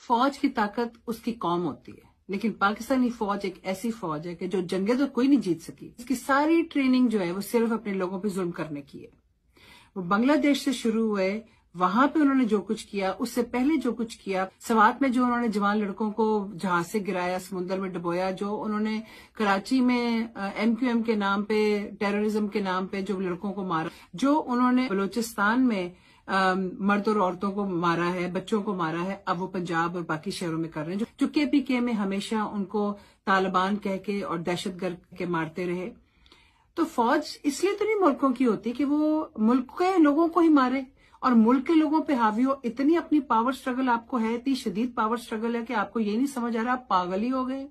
فوج کی طاقت اس کی قوم ہوتی ہے، لیکن پاکستانی فوج ایک ایسی فوج ہے کہ جو جنگیں تو کوئی نہیں جیت سکی. اس کی ساری ٹریننگ جو ہے وہ صرف اپنے لوگوں پہ ظلم کرنے کی ہے. وہ بنگلہ دیش سے شروع ہوئے، وہاں پہ انہوں نے جو کچھ کیا، اس سے پہلے جو کچھ کیا، سوات میں جو انہوں نے جوان لڑکوں کو جہاز سے گرایا، سمندر میں ڈبویا، جو انہوں نے کراچی میں MQM کے نام پہ، ٹیررزم کے نام پہ جو لڑکوں کو مارا، جو انہوں نے بلوچستان میں مرد اور عورتوں کو مارا ہے، بچوں کو مارا ہے، اب وہ پنجاب اور باقی شہروں میں کر رہے ہیں، جو KPK میں ہمیشہ ان کو طالبان کہہ کے اور دہشت گرد کے مارتے رہے. تو فوج اس لیے تو نہیں ملکوں کی ہوتی کہ وہ ملک کے لوگوں کو ہی مارے اور ملک کے لوگوں پہ حاوی ہو. اتنی اپنی پاور سٹرگل آپ کو ہے، اتنی شدید پاور سٹرگل ہے کہ آپ کو یہ نہیں سمجھ آ رہا، آپ پاگل ہی ہو گئے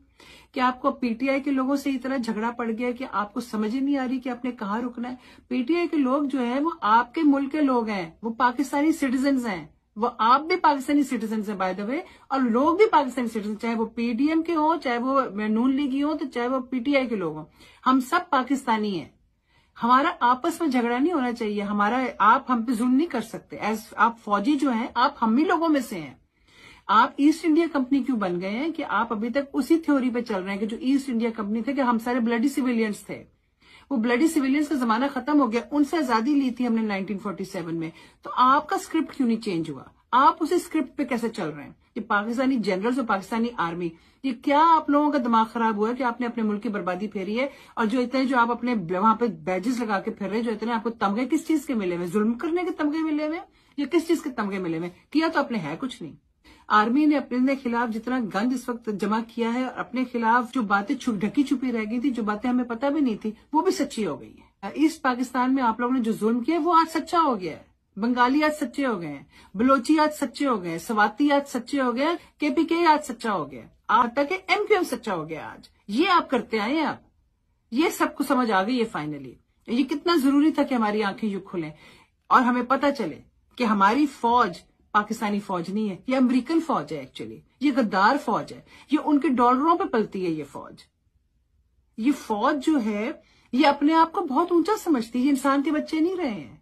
کہ آپ کو PTI کے لوگوں سے اتنا جھگڑا پڑ گیا کہ آپ کو سمجھ ہی نہیں آ رہی کہ آپ نے کہاں رکنا ہے. PTI کے لوگ جو ہیں وہ آپ کے ملک کے لوگ ہیں، وہ پاکستانی سٹیزنز ہیں، وہ آپ بھی پاکستانی سٹیزنز ہیں بائی دا وے، اور لوگ بھی پاکستانی سٹیزن، چاہے وہ PDM کے ہوں، چاہے وہ نون لیگی ہوں، تو چاہے وہ PTI کے لوگ ہوں، ہم سب پاکستانی ہیں. ہمارا آپس میں جھگڑا نہیں ہونا چاہیے. آپ ہم پہ ظلم نہیں کر سکتے. آپ فوجی جو ہیں، آپ ہم ہی لوگوں میں سے ہیں. آپ ایسٹ انڈیا کمپنی کیوں بن گئے ہیں کہ آپ ابھی تک اسی تھیوری پہ چل رہے ہیں کہ جو ایسٹ انڈیا کمپنی تھے کہ ہم سارے بلڈی سویلینز تھے. وہ بلڈی سویلینز کا زمانہ ختم ہو گیا، ان سے آزادی لی تھی ہم نے 1947 میں. تو آپ کا اسکرپٹ کیوں نہیں چینج ہوا؟ آپ اسی اسکرپٹ پہ کیسے چل رہے ہیں کہ پاکستانی جنرلز اور پاکستانی آرمی؟ یہ کیا آپ لوگوں کا دماغ خراب ہوا ہے کہ آپ نے اپنے ملک کی بربادی پھیری ہے؟ اور جو اتنے جو آپ اپنے وہاں پہ بیجز لگا کے پھر رہے ہیں، جو اتنے آپ کو تمغے کس چیز کے ملے ہوئے؟ ظلم کرنے کے تمغے ملے ہوئے یا کس چیز کے تمغے ملے ہوئے؟ کیا تو اپنے ہے کچھ نہیں. آرمی نے اپنے خلاف جتنا گند اس وقت جمع کیا ہے، اور اپنے خلاف جو باتیں ڈھکی چھپی رہ گئی تھی، جو باتیں ہمیں پتہ بھی نہیں تھی، وہ بھی سچی ہو گئی ہے. ایسٹ پاکستان میں آپ لوگوں نے جو ظلم کیا وہ آج سچا ہو گیا ہے. بنگالی آج سچے ہو گئے ہیں، بلوچی آج سچے ہو گئے ہیں، سواتی آج سچے ہو گئے ہیں، KPK آج سچا ہو گیا، آج تک MQM سچا ہو گیا. آج یہ آپ کرتے آئے ہیں. آپ یہ سب کو سمجھ آ گئی ہے فائنلی. یہ کتنا ضروری تھا کہ ہماری آنکھیں یوں کھلیں اور ہمیں پتہ چلے کہ ہماری فوج پاکستانی فوج نہیں ہے، یہ امریکن فوج ہے. ایکچولی یہ غدار فوج ہے، یہ ان کے ڈالروں پہ پلتی ہے. یہ فوج جو ہے یہ اپنے آپ کو بہت اونچا سمجھتی ہے. یہ انسان کے بچے نہیں رہے ہیں،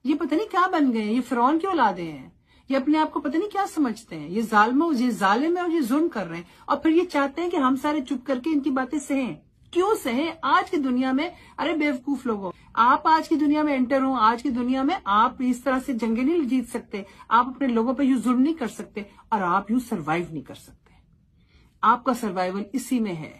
یہ پتہ نہیں کیا بن گئے ہیں، یہ فرعون کی اولادیں ہیں. یہ اپنے آپ کو پتہ نہیں کیا سمجھتے ہیں. یہ ظالم ہے اور یہ ظلم کر رہے ہیں، اور پھر یہ چاہتے ہیں کہ ہم سارے چپ کر کے ان کی باتیں سہیں. کیوں سہیں؟ آج کی دنیا میں ارے بیوقوف لوگوں، آپ آج کی دنیا میں انٹر ہوں. آج کی دنیا میں آپ اس طرح سے جنگیں نہیں جیت سکتے، آپ اپنے لوگوں پہ یوں ظلم نہیں کر سکتے، اور آپ یوں سروائیو نہیں کر سکتے. آپ کا سروائیول اسی میں ہے.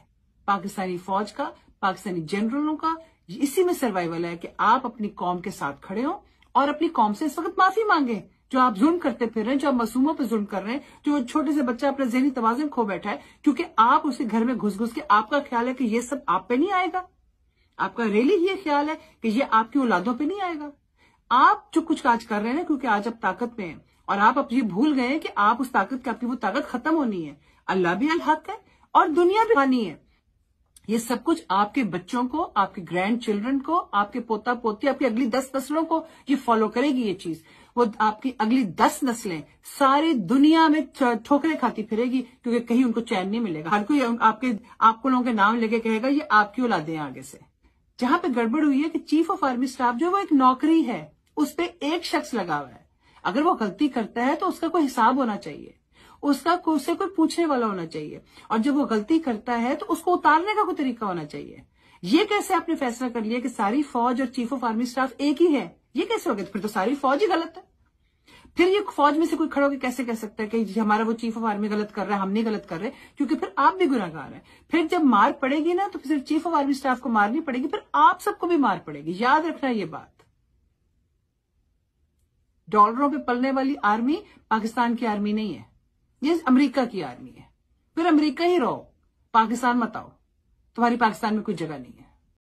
پاکستانی فوج کا، پاکستانی جنرلوں کا اسی میں سروائیول ہے کہ آپ اپنی قوم کے ساتھ کھڑے ہوں اور اپنی قوم سے اس وقت معافی مانگیں جو آپ ظلم کرتے پھر رہے ہیں، جو آپ معصوموں پہ ظلم کر رہے ہیں، جو چھوٹے سے بچہ اپنا ذہنی توازن کھو بیٹھا ہے کیونکہ آپ اسے گھر میں گھس گھس کے آپ کا خیال ہے کہ یہ سب آپ پہ نہیں آئے گا. آپ کا ریلی یہ خیال ہے کہ یہ آپ کی اولادوں پہ نہیں آئے گا. آپ جو کچھ آج کر رہے ہیں کیونکہ آج آپ طاقت میں ہیں، اور آپ اب یہ بھول گئے کہ آپ اس طاقت کی، آپ کی وہ طاقت ختم ہونی ہے. اللہ بھی الحق ہے اور دنیا بھی فانی ہے. یہ سب کچھ آپ کے بچوں کو، آپ کے گرینڈ چلڈرن کو، آپ کے پوتا پوتی، آپ کی اگلی 10 نسلوں کو یہ فالو کرے گی. یہ چیز وہ آپ کی اگلی 10 نسلیں ساری دنیا میں ٹھوکریں کھاتی پھرے گی کیونکہ کہیں ان کو چین نہیں ملے گا. ہر کوئی آپ کو لوگوں کے نام لے کے کہے گا یہ آپ کی اولادیں ہیں. آگے سے جہاں پہ گڑبڑ ہوئی ہے کہ چیف آف آرمی اسٹاف جو وہ ایک نوکری ہے، اس پہ ایک شخص لگا ہوا ہے. اگر وہ غلطی کرتا ہے تو اس کا کوئی حساب ہونا چاہیے، اس سے کوئی پوچھنے والا ہونا چاہیے، اور جب وہ غلطی کرتا ہے تو اس کو اتارنے کا کوئی طریقہ ہونا چاہیے. یہ کیسے آپ نے فیصلہ کر لیا کہ ساری فوج اور چیف آف آرمی اسٹاف ایک ہی ہے؟ یہ کیسے ہو گیا؟ پھر تو ساری فوج ہی غلط ہے. پھر یہ فوج میں سے کوئی کھڑا ہو کے کیسے کہہ سکتا ہے کہ ہمارا وہ چیف آف آرمی غلط کر رہا ہے، ہم نہیں غلط کر رہے؟ کیونکہ پھر آپ بھی گناہگار ہیں. پھر جب مار پڑے گی نا تو پھر صرف چیف آف آرمی اسٹاف کو مار نہیں پڑے گی، پھر آپ سب کو بھی مار پڑے گی. یاد رکھنا یہ بات. ڈالروں پہ پلنے والی آرمی پاکستان کی آرمی نہیں ہے، یہ امریکہ کی آرمی ہے. پھر امریکہ ہی رہو، پاکستان مت آؤ، تمہاری پاکستان میں کوئی جگہ نہیں ہے.